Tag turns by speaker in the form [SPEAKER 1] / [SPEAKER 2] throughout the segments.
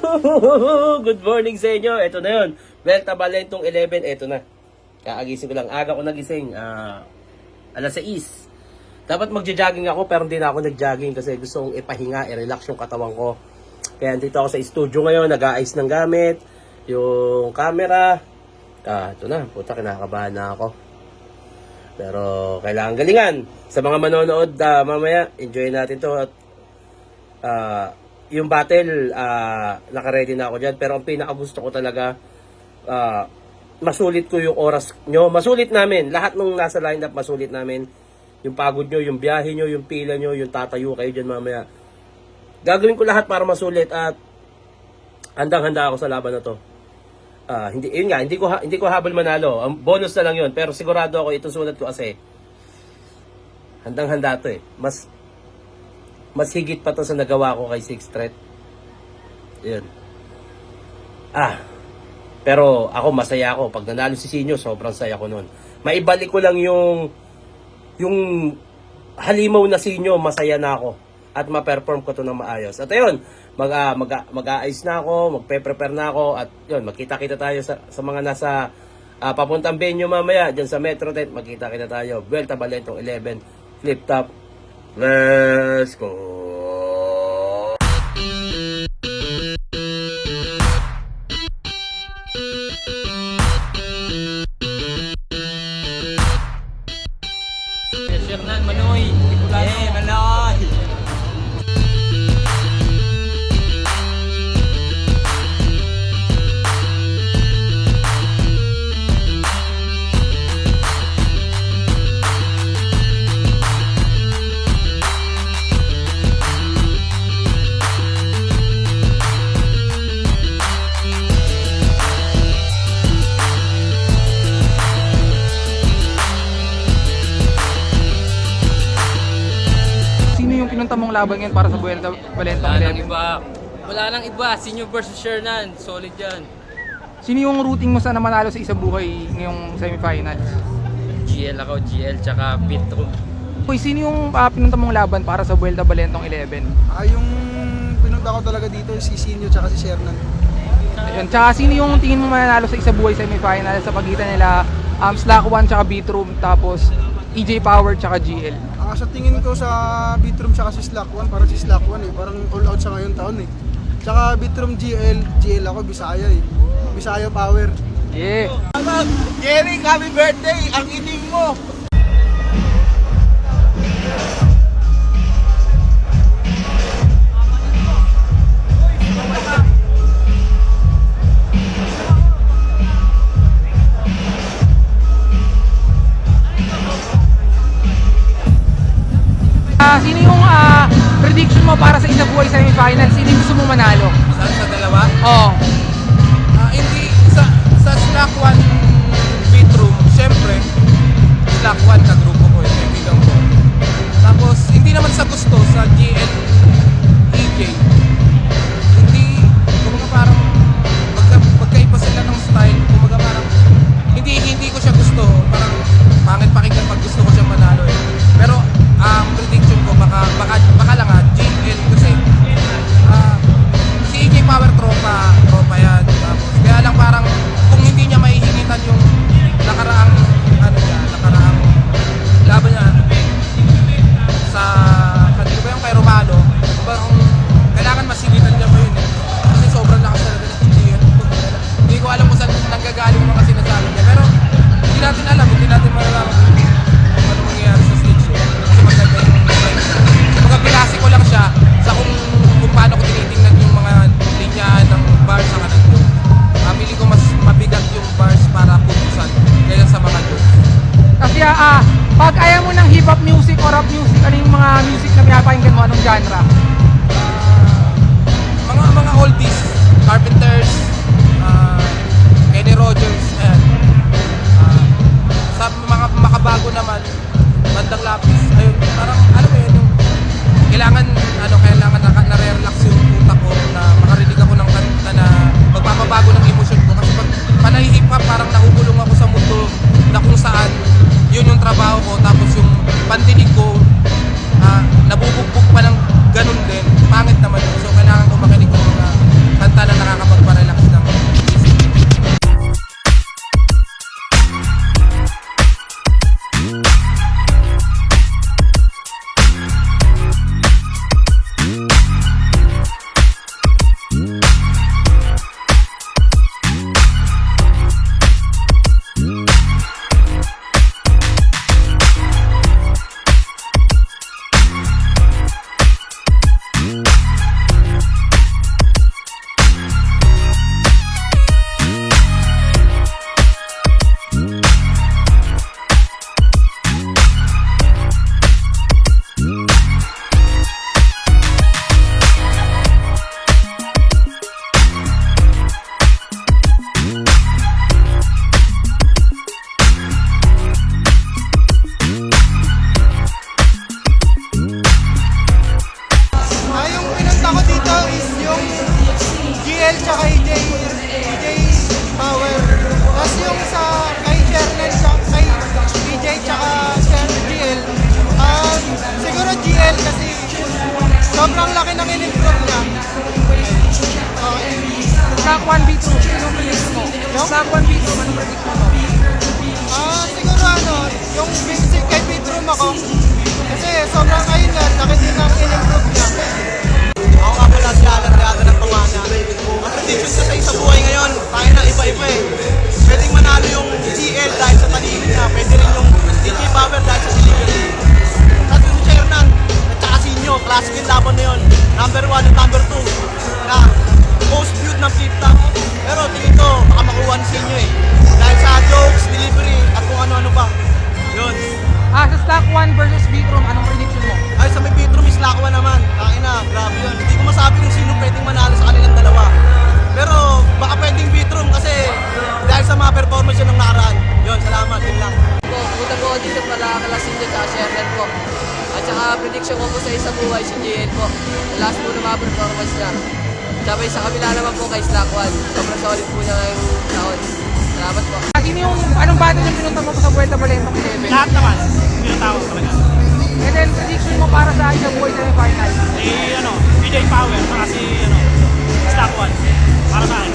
[SPEAKER 1] Good morning sa inyo. Ito na yun. Vuelta Valentong 11. Ito na. Kaagising ko lang. Aga ko nagising. Alas 6. Dapat magja-jogging ako pero hindi na ako nag-jogging kasi gusto kong ipahinga, i-relax yung katawan ko. Kaya dito ako sa studio ngayon. Nag-aayos ng gamit. Yung camera. Ito na. Puta, kinakabahan na ako. Pero kailangan galingan. Sa mga manonood mamaya, enjoy natin to. At yung battle, naka-ready na ako dyan. Pero ang pinakagusto ko talaga, masulit ko yung oras nyo. Masulit namin. Lahat ng nasa lineup, masulit namin. Yung pagod nyo, yung biyahe nyo, yung pila nyo, yung tatayo kayo dyan mamaya. Gagawin ko lahat para masulit at handang-handa ako sa laban na to. Hindi ko habol manalo. Ang bonus na lang yun. Pero sigurado ako, itong sulat ko kasi handang-handa to eh. Mas higit pa to sa nagawa ko kay Sixth Threat. Yun. Pero ako masaya ako. Pag nanalo si Sinyo, sobrang saya ko nun. Maibalik ko lang yung halimaw na Sinyo, masaya na ako. At ma-perform ko to ng maayos. At ayun, mag-aayos na ako, magpe-prepare na ako. At yun, magkita-kita tayo sa mga nasa papuntang venue mamaya. Dyan sa Metro Tent, magkita-kita tayo. Vuelta Valentong 11, flip top. Let's go!
[SPEAKER 2] Shernan Manoy! Manoy!
[SPEAKER 3] Pinunta mong laban ngayon para sa Vuelta Valentong 11?
[SPEAKER 2] Wala nang iba. Senior versus Shernan. Solid yan.
[SPEAKER 3] Sino yung routing mo sana manalo sa isang buhay ngayong semifinals?
[SPEAKER 2] GL ako. GL tsaka Pitro.
[SPEAKER 3] Uy, sino yung pinunta mong laban para sa Vuelta Valentong 11?
[SPEAKER 4] Yung pinunta ko talaga dito si Sinyo tsaka si Shernan.
[SPEAKER 3] Ayun, tsaka sino yung tingin mo manalo sa isang buhay semifinals sa pagitan nila Slack 1 tsaka Beatroom tapos EJ Power tsaka GL?
[SPEAKER 4] Sa tingin ko sa Beatroom tsaka si Slack 1, parang si Slack 1 parang all out sa ngayon taon Tsaka Beatroom GL ako Bisaya Bisaya Power.
[SPEAKER 3] Yeah.
[SPEAKER 4] Jerry, happy birthday! Ang ining mo!
[SPEAKER 3] Sino yung prediction mo para sa isang buhay semifinals? Sino yung gusto mo manalo?
[SPEAKER 5] Sa dalawa?
[SPEAKER 3] Oo.
[SPEAKER 5] Hindi, sa Slack 1 Beatroom, syempre, Slack 1 na grupo ko, kaibigan ko. Tapos, hindi naman sa gusto, sa GL, EJ, hindi, kumbaga parang, magkaiba sila ng style, kumbaga parang, hindi ko siya gusto, parang, pangit pakinggan pag gusto ko siya manalo Pero, ang prediction ko, baka lang GL, kasi, si EJ Power tropa yan. Tapos, kaya lang parang kung hindi niya mahihingitan yung nakaraang laban niya sa kanino ba yung kay Romano, kailangan masigitan niya pa yun kasi sobrang lakas talaga ng EJ. Hindi ko alam kung saan nanggagaling mga sinasabi niya, pero hindi natin malalaman kung ano mangyayari sa stage kasi maganda yung pinasi ko lang siya sa kung paano ko tinitingnan yung mga linyahan ng bars sa kanan ko. Pili ko mas mabigat yung bars para pupusan kaya sa mga doon.
[SPEAKER 3] Kasi pag ayaw mo ng hip-hop music or rap music, ano yung mga music na pinapakinggan mo? Anong genre?
[SPEAKER 5] Mga oldies, Carpenters, Kenny Rogers, ayan. Sa mga makabago naman, Bandang Lapis, ayun, parang ano ba yun yung kailangan na-relax yung utak ko na makarinig ako ng kanta na magpapabago ng emosyon ko kasi pag panay hip hop parang nahukulong ako sa mundo na kung saan yun yung trabaho ko tapos yung pandinig ko nabubugbog pa ng ganun din, pangit naman yun. So kailangan ko makinig ng mga kanta na
[SPEAKER 4] GL tsaka EJ Power. Tapos yung sa kay Chernen, kay EJ tsaka GL, siguro GL kasi sobrang laki ng in-improve niya. Okay.
[SPEAKER 3] Slack 1 B2, anong prediction mo? Slack 1 B2, anong prediction mo?
[SPEAKER 4] Siguro yung basic kay Bedroom ako. Kasi sobrang ayun nga, laki din ang in-improve niya.
[SPEAKER 6] Ako nga pala si Alan Gaga ng Pamana. Ang prediction ko sa isang buhay ngayon, tayo na iba-iba eh. Pwedeng manalo yung GL dahil sa talino niya. Pwede rin yung DJ Power dahil sa delivery. Sabi ko si Chernan, at saka Sinyo, classic yung laban na yun. Number 1 at number 2. Na most viewed ng flip top. Pero tingin ko, baka makuha ni Sinyo eh. Dahil sa jokes, delivery, at kung ano-ano pa. Yun.
[SPEAKER 3] Sa Slack 1 versus Beatroom, anong prediction mo?
[SPEAKER 6] Ay, sa may Bedroom is Lakwa naman. Takina, grabe yun. Hindi ko masabi kung sino pwedeng manalo sa kanilang dalawa. Pero baka pwedeng Bedroom kasi dahil sa mga performance yun ng nakaraan. Yun, salamat. Yun lang.
[SPEAKER 7] Punta po dito para kalasin niya at Sherman po. At saka prediction ko po sa isang buhay si JL po. Last po na mga performance niya. Sabay sa kabila naman po kay Slack 1. Sobrang solid po niya ngayong taon. Salamat po.
[SPEAKER 3] Sino yung, anong battle yung pinunta mo sa Vuelta Balentong 11?
[SPEAKER 8] Lahat naman, pinatawag talaga.
[SPEAKER 3] And then prediction mo para sa isang buhay semi-final?
[SPEAKER 8] DJ Power, saka si Slack 1, para sa akin.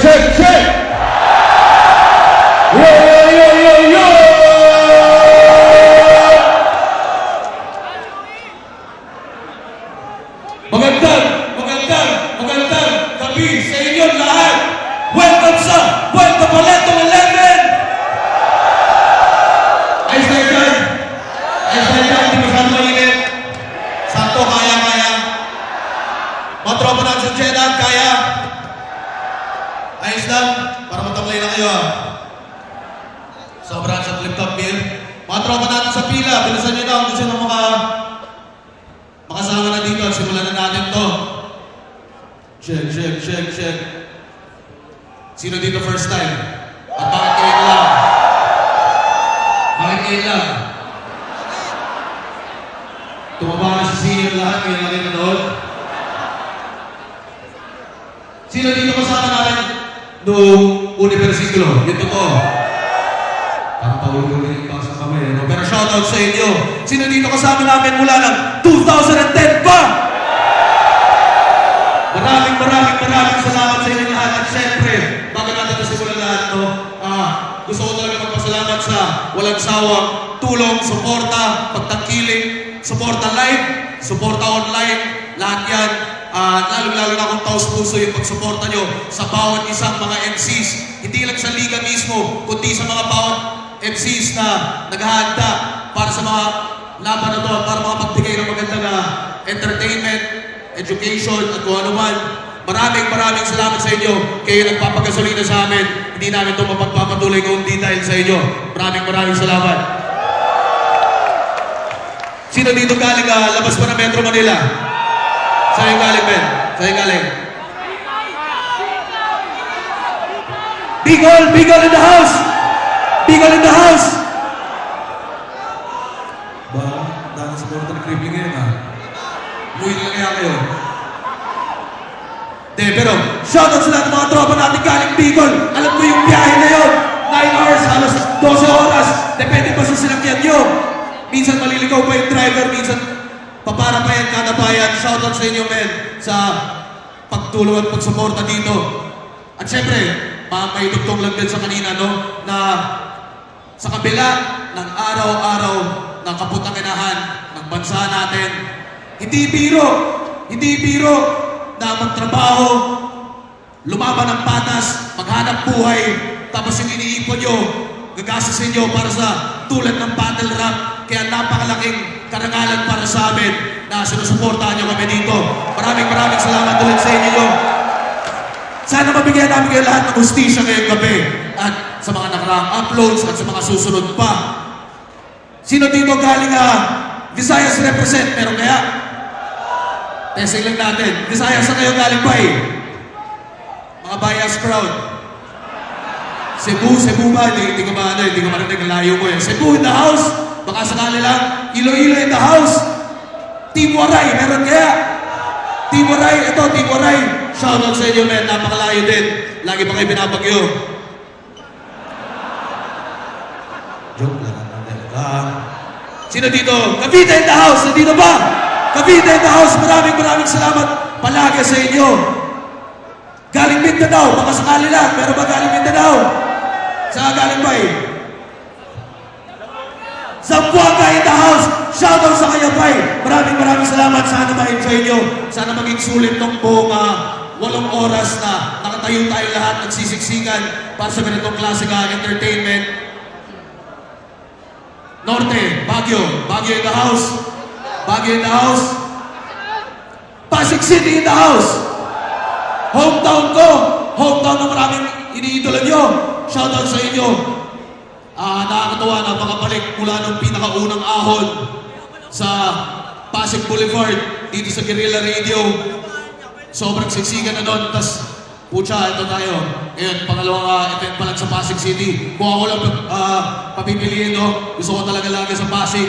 [SPEAKER 9] Check! Yo! Magandang gabi sa inyo lahat. Welcome sa Vuelta Balentong 11! Ayos na yan, hindi masyado mainit. Sakto, kaya. Mga tropa natin sa Jeddah, kaya. Ayos lang, para matablay na kayo Sobrang sa flip-top beer. Mga tropa natin sa pila, bilisan nyo daw kung gusto na makasama na dito. Simulan na natin to. Check. Sino dito first time? At bakit ngayon lang? Tumaba na si senior lahat, ngayon lang kayo nanood. Sino dito kasama natin noong universiklo? Yung totoo. Parang pawag-pawag pa sa kamay. Pero shoutout sa inyo. Sino dito kasama namin mula ng 2010 pa? Maraming salamat sa inyo lahat. At syempre, bago natin nasimulan lahat, gusto ko talaga magpasalamat sa walang sawang tulong, suporta, pagtangkiling, suporta live, suporta online, lahat yan. Lalo na kung taos puso yung pagsuporta nyo sa bawat isang mga MCs. Hindi lang sa liga mismo, kundi sa mga bawat MCs na naghahanda para sa mga laban na to, para makapagbigay ng magandang entertainment, education, at kung ano man. Maraming salamat sa inyo. Kayo nagpapagasolina sa amin. Hindi namin ito mapagpapatuloy kung hindi dahil sa inyo. Maraming salamat. Sino dito galing labas pa ng Metro Manila? Saan galing, Ben? Saan galing? Bicol in the house! Bicol in the house! Ba, dahil sa porta ng crippling ngayon, Umuwi na kaya kayo. Pero shoutout sa lahat ng mga tropa natin galing Bicol. Alam ko yung biyahe na yun. 9 hours, halos 12 oras. Depende pa sa sinakyan nyo. Minsan maliligaw pa yung driver, minsan papara pa yan, kada bayan. Shoutout sa inyo, men, sa pagtulong at pagsuporta dito. At syempre, may dugtong lang din sa kanina, na sa kabila ng araw-araw ng kaputanginahan ng bansa natin, hindi biro na magtrabaho, lumaban ng patas, maghanap buhay, tapos yung iniipon nyo, gagastusin nyo para sa tulad ng battle rap. Kaya napakalaking karangalan para sa amin na sinusuportahan nyo kami dito. Maraming salamat ulit sa inyo. Sana mabigyan namin kayo lahat ng hustisya ngayong gabi. At sa mga nakaraang uploads at sa mga susunod pa. Sino dito galing Visayas represent? Meron kaya? Testing lang natin. Visayas na kayo galing ba eh? Mga bias crowd. Cebu ba? Hindi ko marinig ang layo mo eh. Cebu in the house. Baka sakali lang. Iloilo in the house. Team Waray, meron kaya? Team Waray, ito, Team Waray. Shoutout sa inyo, men. Napakalayo din. Lagi pa kayo binabagyo. Joke lang. Sino dito? Cavite in the house. Nandito ba? Cavite in the house. Maraming salamat palagi sa inyo. Galing Mindanao. Baka sakali lang. Meron ba galing Mindanao? Saan galing ba eh? Zamboanga in the house. Shoutout sa kanya pa eh. Maraming salamat. Sana ma-enjoy nyo. Sana maging sulit ng buong 8 oras na nakatayo tayo lahat nagsisiksikan para sa ganitong klase entertainment. Norte, Baguio in the house. Baguio in the house. Pasig City in the house. Hometown ko. Hometown ng maraming iniidolo nyo. Shoutout sa inyo. Nakakatawa na makabalik mula nung pinakaunang ahon sa Pasig Boulevard dito sa Guerrilla Radio. Sobrang siksikan na doon. Tas, pucha, ito tayo. Ngayon, pangalawang event pa lang sa Pasig City. Kung ako lang papipiliin, no? Gusto ko talaga lagi sa Pasig.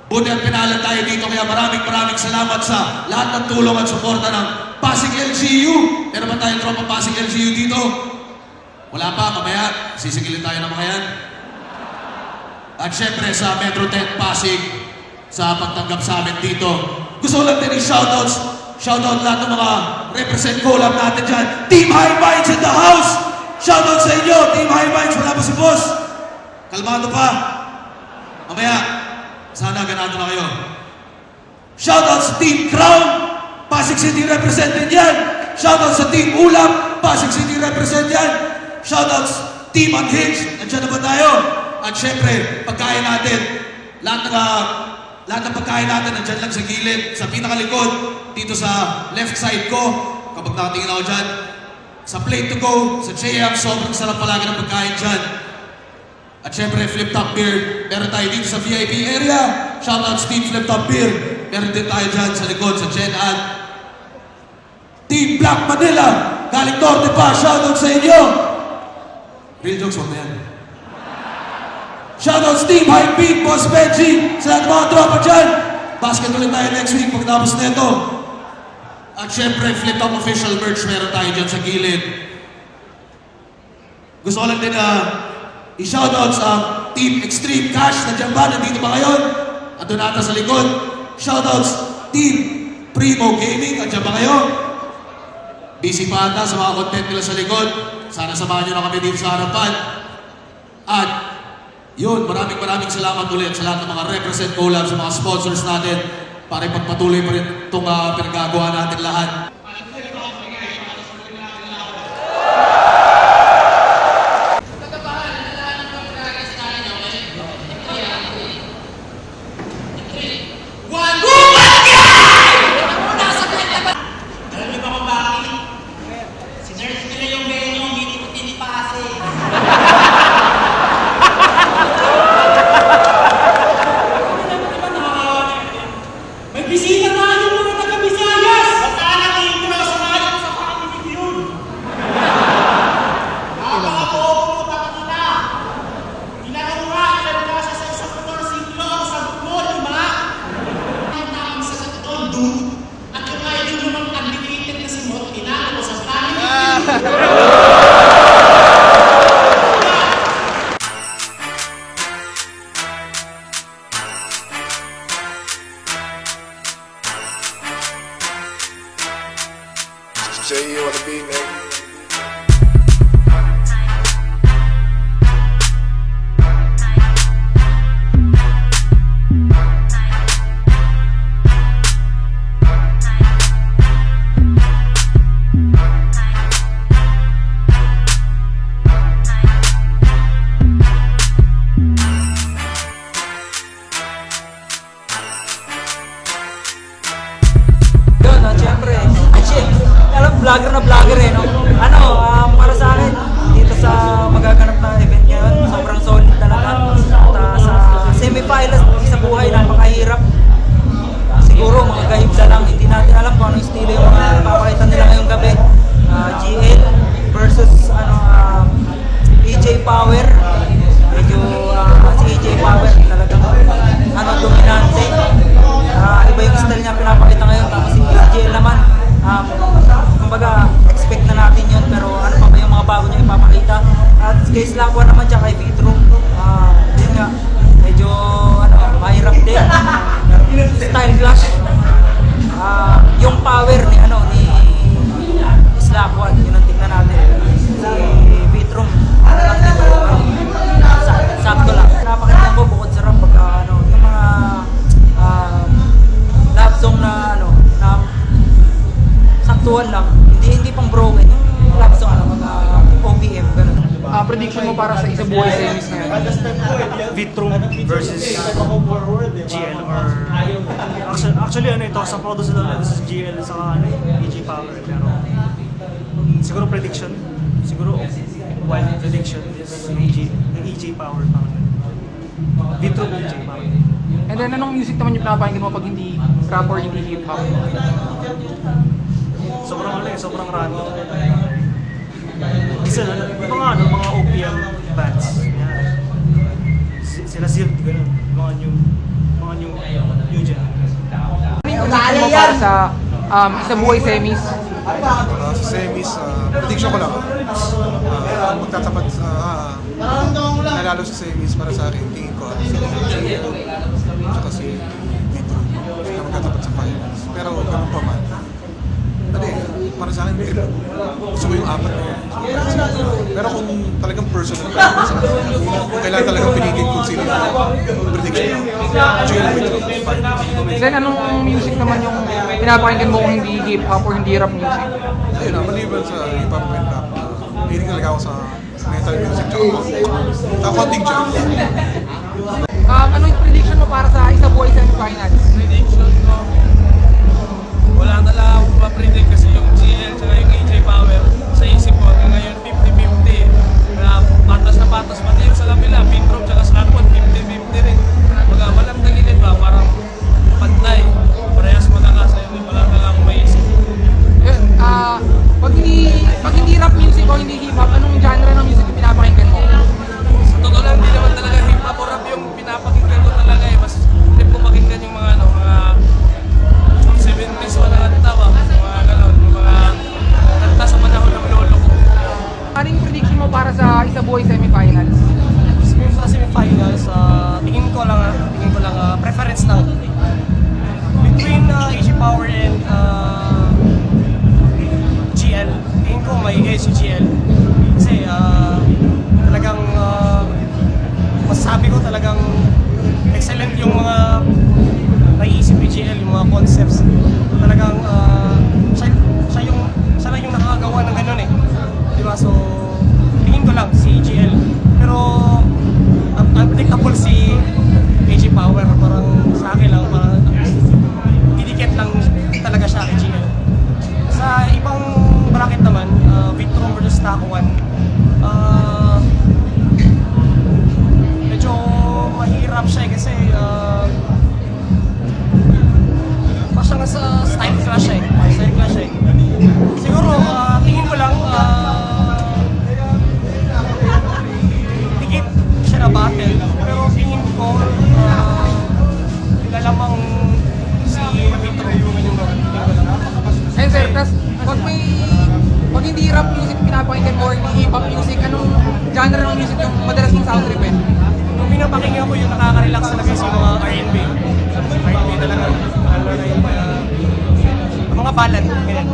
[SPEAKER 9] Buti at pinalan tayo dito. Kaya maraming salamat sa lahat ng tulong at suporta ng Pasig LGU. Meron ba tayong tropa Pasig LGU dito? Wala pa, mamaya. Sisigilin tayo ng mga yan. At syempre sa Metro 10 Pasig sa pagtanggap sa amin dito. Gusto ko lang din i-shoutouts. Shoutout lahat ng mga represent collab natin dyan. Team High Minds in the house! Shoutout sa inyo, Team High Minds. Wala pa si boss. Kalmado pa. Mamaya, sana ganado na kayo. Shoutout sa Team Crown. Pasig City represent din yan. Shoutout sa Team Ulam. Pasig City represent yan. Shoutout sa Team Unhinged. Nandiyan na ba tayo? At syempre, pagkain natin. Lahat ng pagkain natin nandiyan lang sa gilid, sa pinakalikod, dito sa left side ko, kapag nakatingin ako dyan. Sa plate to go, sa JM, sobrang sarap palagi ng pagkain dyan. At syempre, Flip Top Beer. Meron tayo dito sa VIP area. Shoutout sa Team Flip Top Beer. Meron din tayo dyan sa likod, sa Gen Ad. Team Black Manila. Galing Norte pa. Shoutout sa inyo. Real jokes, wag na yan. Shoutout sa Team High Beat, Boss Benji. Sa lahat mga tropa dyan. Basket ulit tayo next week pagkatapos na ito. At syempre, Flip Top official merch meron tayo dyan sa gilid. Gusto ko lang din i-shoutout sa Team Extreme Cash. Nandiyan ba? Nandito ba ngayon? Andun nata sa likod. Shoutout sa Team Primo Gaming. Nandiyan ba kayo? Busy pa ata sa mga content nila sa likod. Sana samahan nyo na kami dito sa harapan. At yun, maraming salamat ulit sa lahat ng mga represent collab, sa mga sponsors natin para ipagpatuloy pa rin itong pinagagawa natin lahat.
[SPEAKER 10] Jay, you on the beat, man.
[SPEAKER 11] Vlogger na vlogger eh, no? Para sa akin, dito sa magagawa pinaganap na event ngayon. Sobrang solid talaga. At sa semifinals, isa buhay, napakahirap. Siguro mga gahib na lang, hindi natin alam kung anong estilo yung mga papakita nila ngayong gabi. GL versus EJ Power. Medyo si EJ Power talagang dominante. Iba yung style niya pinapakita ngayon, tapos si GL naman kumbaga expect na natin yun, pero ano pa ba yung mga bago niya ipapakita. At kay Slakwan naman siya, kay Vitro, yun nga, medyo mahirap din. Style clash. Yung power ni Slakwan, yun ang tingnan natin. Si Vitro, sakto lang. Napakita ko bukod sarap pagka yung mga love song na saktuhan lang, hindi pang broken, yung love song mga OPM, ganun.
[SPEAKER 3] Prediction mo para sa isa buhay semis ngayon?
[SPEAKER 8] Vitrum versus GL or actually ito sa produce lang ito sa GL sa EJ Power, pero siguro prediction, siguro wild prediction is EJ Power parang Vitrum EJ Power.
[SPEAKER 3] And then anong music naman yung pinapakinggan mo pag hindi rap or hindi hip hop?
[SPEAKER 8] Sobrang random. Isa mga OPM bands. Yan. Sila Silk, ganun. Mga new gen.
[SPEAKER 3] Ano yung prediction mo para sa isa buhay semis?
[SPEAKER 10] Sa semis, prediction ko lang. Magtatapat nanalo sa semis para sa akin. Tingin ko si GL tsaka si Vitro na magtatapat sa finals. Pero ganun pa man. Para sa akin, gusto ko yung apat na yun. Pero kung talagang personal kung kailangan talagang pinigil kung sino yung prediction lang. GL Vitro.
[SPEAKER 3] Then anong music naman yung pinapakinggan mo kung hindi hip hop or hindi rap music?
[SPEAKER 10] Ayun maliban sa hip hop and rap, mahilig talaga ako sa metal music tsaka konting jazz.
[SPEAKER 3] Ano yung prediction mo para sa isa buhay semifinals?
[SPEAKER 5] Prediction ko, wala talaga akong ma-predict kasi yung GL tsaka yung EJ Power sa isip ko hanggang ngayon 50-50. Patas na patas pati yung sa lapila, Vitrum tsaka Slakwan 50-50 rin. Walang tagilid ba, parang pantay. Parehas matangasa yun, wala talaga akong maisip.
[SPEAKER 3] Yun, pag hindi rap music o hindi hip hop, anong genre ng music yung pinapakinggan mo?
[SPEAKER 5] Sa totoo lang, hindi naman talaga hip hop o rap yung pinapakinggan ko talaga eh. Mas trip ko pakinggan yung mga 70s pa na kanta, mga gano'n, yung mga kanta sa panahon ng lolo ko.
[SPEAKER 3] Ano yung prediction mo para sa isa buhay semifinals?
[SPEAKER 8] Sa semifinals, tingin ko lang preference lang. Between EJ Power and GL, tingin ko may edge si GL. Kasi talagang masasabi ko talagang excellent yung mga naiisip ni GL, yung mga concepts. Talagang siya lang yung nakakagawa ng ganun eh. Diba? So, tingin ko lang si GL. Pero, unpredictable si EJ Power. Parang sa akin lang, parang didikit lang talaga siya kay GL. Sa ibang bracket naman, Vitrum versus Slakwan, medyo mahirap siya kasi parang sa style clash eh. Siguro, tingin ko lang, dikit siya na battle. Pero tingin ko, lalamang si Vitro yung
[SPEAKER 3] And sir, pag hindi rap music pinapakinggan mo or hindi hip hop music, anong genre ng music yung madalas mong sound trip?
[SPEAKER 8] Yung pinapakinggan ko yung nakaka-relax talaga sa mga R&B. R&B talaga. Mga ballad. Ganyan.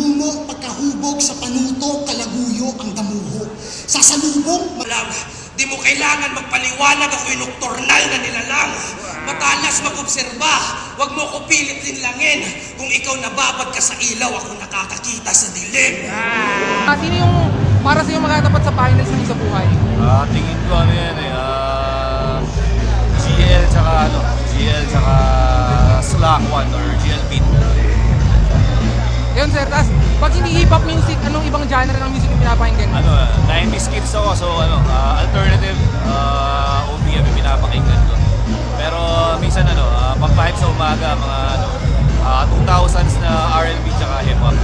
[SPEAKER 12] lumo, pagkahubog sa panuto, kalaguyo ang damuho. Sasalubong,
[SPEAKER 9] Malang, di mo kailangan magpaliwanag, ako'y nocturnal na nilalang. Matalas mag-obserba, wag mo ko pilit linlangin. Kung ikaw nababad ka sa ilaw, ako nakakakita sa dilim.
[SPEAKER 3] Sino yung para sa'yo makatapat sa finals ng Isa Buhay?
[SPEAKER 13] Tingin ko ano yan GL tsaka Slack 1 or GL Beat.
[SPEAKER 3] Yun sir, tas pag hindi hip-hop music, anong ibang genre ng music yung pinapakinggan mo?
[SPEAKER 13] 90s kids ako, so alternative, OPM yung pinapakinggan ko. Pero minsan pang-vibe sa umaga, mga 2000s na R&B tsaka hip-hop.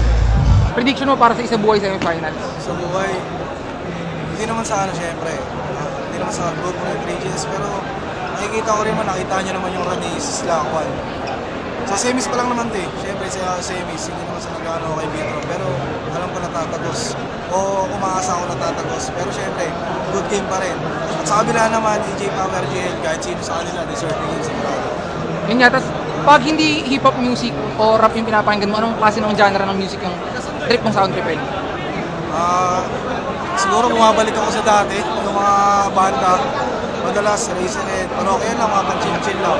[SPEAKER 3] Prediction mo para sa Isa Buhay semifinals?
[SPEAKER 10] Sa buhay, hindi naman sa syempre. Hindi naman sa group ng Bridges, pero nakikita ko rin nakita nyo naman yung run ni Slack 1. Sa semis pa lang naman syempre sa semis, hindi naman sa nag-ano kay Vitro, pero alam ko natatagos. O umaasa ako natatagos, pero syempre, good game pa rin. At sa kabila naman, EJ Power GL, kahit sino sa kanila, deserving yun sigurado.
[SPEAKER 3] Yun nga, tas pag hindi hip-hop music o rap yung pinapakinggan mo, anong klase ng genre ng music yung trip mong sound trip?
[SPEAKER 10] Siguro bumabalik ako sa dati, yung mga banda, madalas Razorhead, pero okay lang, mga pan-chill lang.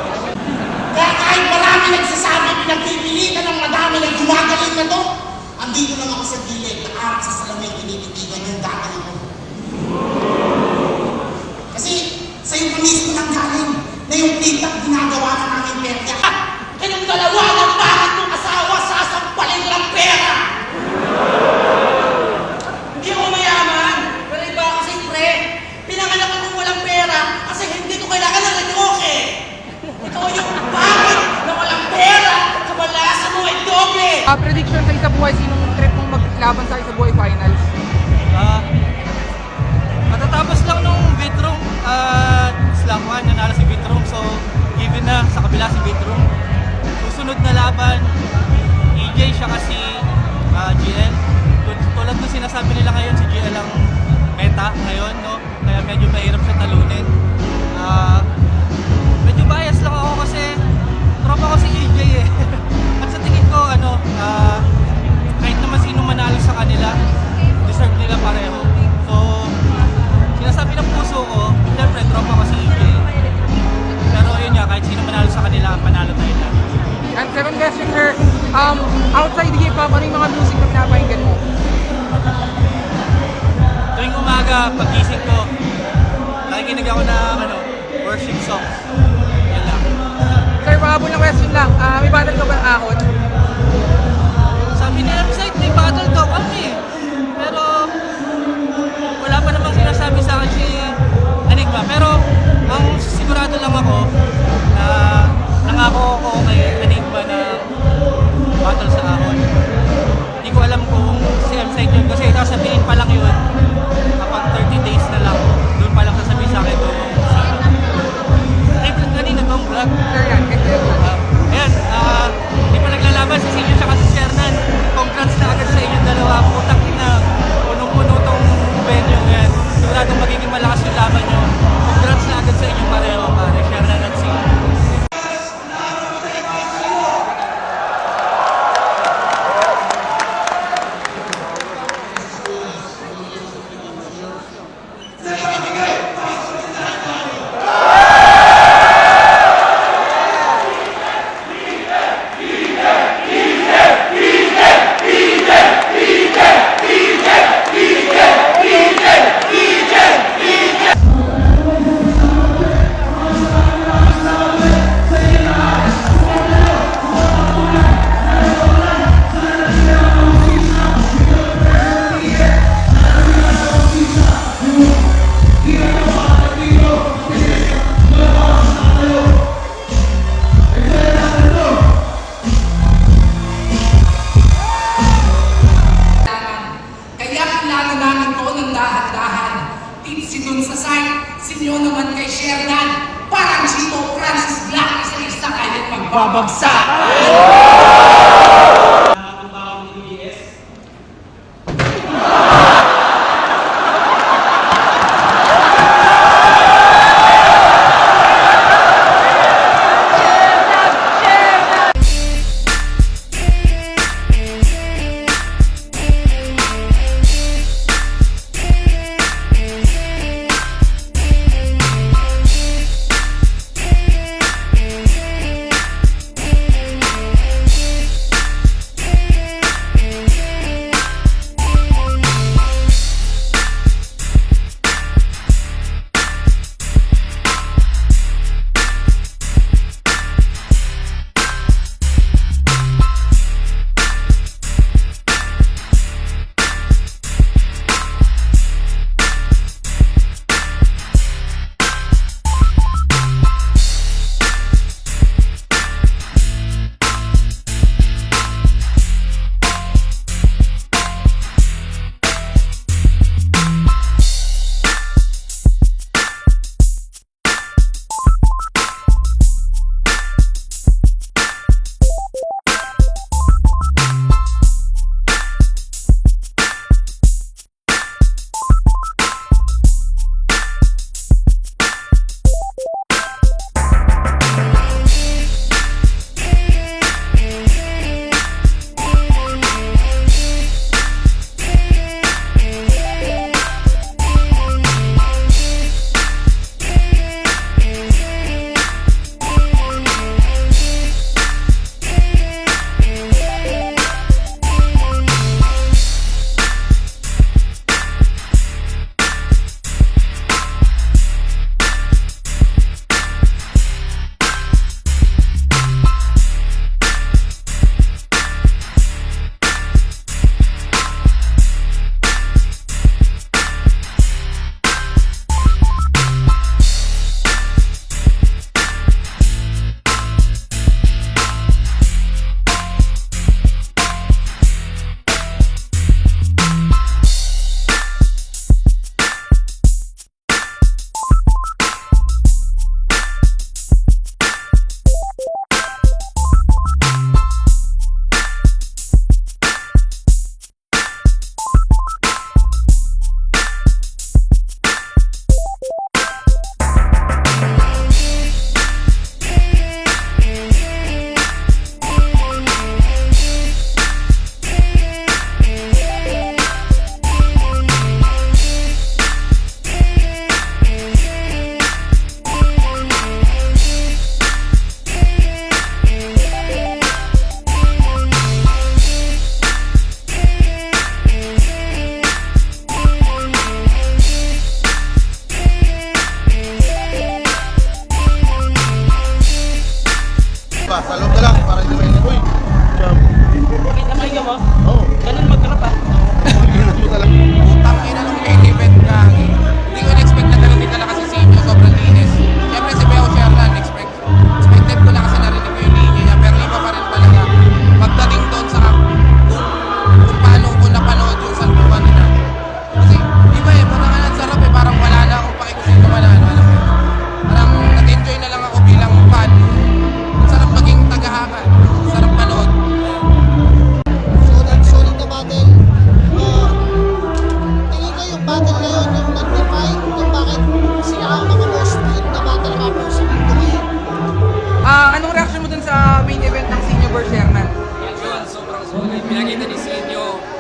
[SPEAKER 12] kaya kahit marami nagsasabi, pinagpipilitan ng madami na gumagaling na to, andito lang ako sa gilid, nakaharap sa salamin, tinititigan yung gagawin ko. Kasi sa'yo pa mismo nang galing na yung TikTok ginagawa na namin pera. Kayong dalawa ng bakit mong asawa sasampalin lang pera! Hindi ako mayaman, pero iba ako si Pre. Pinanganak akong walang pera kasi hindi ko kailangan ng retoke. Ikaw yung bakit na walang pera, kabalasan mo ay doble!
[SPEAKER 3] Prediction sa Isa Buhay, sinong trip mong maglaban sa Isa Buhay finals?
[SPEAKER 8] Matatapos lang nung Vitrum at Slack 1, nanalo si Vitrum, so given na sa kabila si Vitrum. Susunod na laban, EJ siya kasi GL. Tulad ng sinasabi nila ngayon, si GL ang meta ngayon, no? Kaya medyo mahirap siya talunin. Medyo bias lang ako kasi tropa ko si EJ eh. At sa tingin ko, kahit naman sino manalo sa kanila, deserve nila pareho. So, sinasabi ng puso ko, siyempre, tropa ko si EJ. Pero yun nga, kahit sino manalo sa kanila, panalo tayo lang.
[SPEAKER 3] And second question sir, outside hip-hop, ano yung mga music na pinapakinggan mo?
[SPEAKER 8] Tuwing umaga, pagising ko, nakikinig ako ng worship songs. Yan lang.
[SPEAKER 3] Sir, pahabol na question lang, may battle ka ba ng akot?
[SPEAKER 8] Sabi nila, site, may battle daw kami. Pero, wala pa namang sinasabi sa akin si Enigma. Pero, ang sigurado lang ako na nangako ako kay Enigma na battle sa ahon. Hindi ko alam kung si M-Site yun kasi sasabihin pa lang yun kapag 30 days na lang. Doon pa lang sasabihin sa akin ito. Kanina bang vlog?
[SPEAKER 3] Sir, yan.
[SPEAKER 8] Ayan, hindi pa naglalaban si Sinyo at si Shernan. Congrats na agad sa inyong dalawa. Putak na punong-puno tong venue yan. Siguradong magiging malakas yung laban nyo. Congrats na agad sa inyong pareho, pare. Shernan at Sinyo.
[SPEAKER 12] Kaya kilala namin to ng dahan-dahan. Tipsy dun sa site, sinyo naman kay Shernan. Parang Chito Francis Black, isa-isa kahit magbabagsak.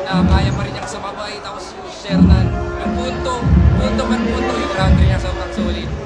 [SPEAKER 2] na kaya pa rin niya sumabay. Tapos yung share na yung punto, yung boundary niya sobrang solid.